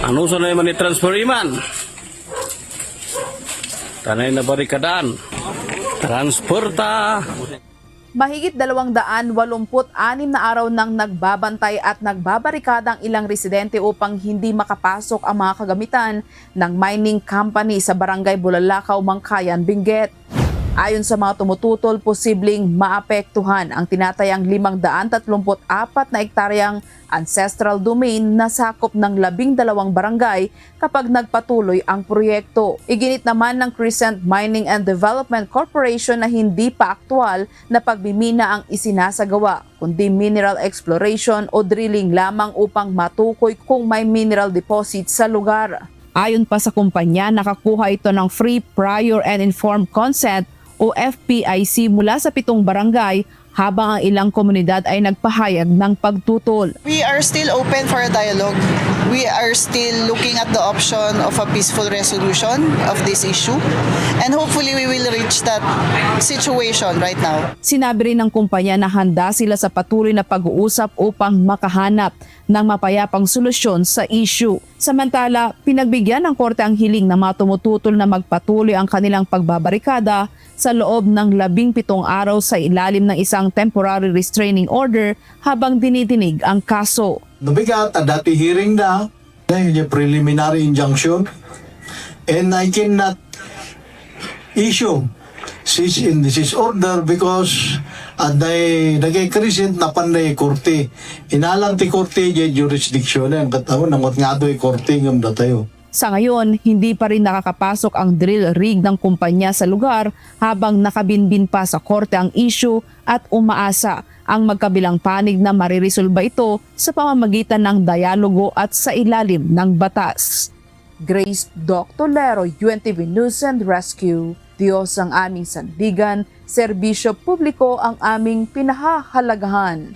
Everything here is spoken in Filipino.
Ano sa na man i-transfer iman? Tanay na barikadaan. Transporta. Mahigit 286 na araw nang nagbabantay at nagbabarikada ang ilang residente upang hindi makapasok ang mga kagamitan ng mining company sa Barangay Bulalakaw, Mangkayan, Benguet. Ayon sa mga tumututol, posibleng maapektuhan ang tinatayang 534 na ektaryang ancestral domain na sakop ng 12 barangay kapag nagpatuloy ang proyekto. Iginit naman ng Crescent Mining and Development Corporation na hindi pa aktwal na pagmimina ang isinasagawa, kundi mineral exploration o drilling lamang upang matukoy kung may mineral deposit sa lugar. Ayon pa sa kumpanya, nakakuha ito ng Free Prior and Informed Consent o FPIC mula sa 7 barangay habang ang ilang komunidad ay nagpahayag ng pagtutol. We are still open for a dialogue. We are still looking at the option of a peaceful resolution of this issue. And hopefully we will reach that situation right now. Sinabi rin ng kumpanya na handa sila sa patuloy na pag-uusap upang makahanap ng mapayapang solusyon sa issue. Samantala, pinagbigyan ng korte ang hiling ng mga tumututol na magpatuloy ang kanilang pagbabarikada sa loob ng 17 araw sa ilalim ng isang temporary restraining order habang dinidinig ang kaso. Nabigat, dati hearing na, yung preliminary injunction, and I cannot issue cease and desist order because nagay-crescent na panday korte. Inalang ti korte yung jurisdiction yan, katawon nangot nga do'y korte ng datayo. Sa ngayon, hindi pa rin nakakapasok ang drill rig ng kumpanya sa lugar habang nakabinbin pa sa korte ang issue at umaasa ang magkabilang panig na mariresolba ito sa pamamagitan ng dialogo at sa ilalim ng batas. Grace Doctolero, UNTV News and Rescue. Diyos ang aming sandigan, serbisyo publiko ang aming pinahahalagahan.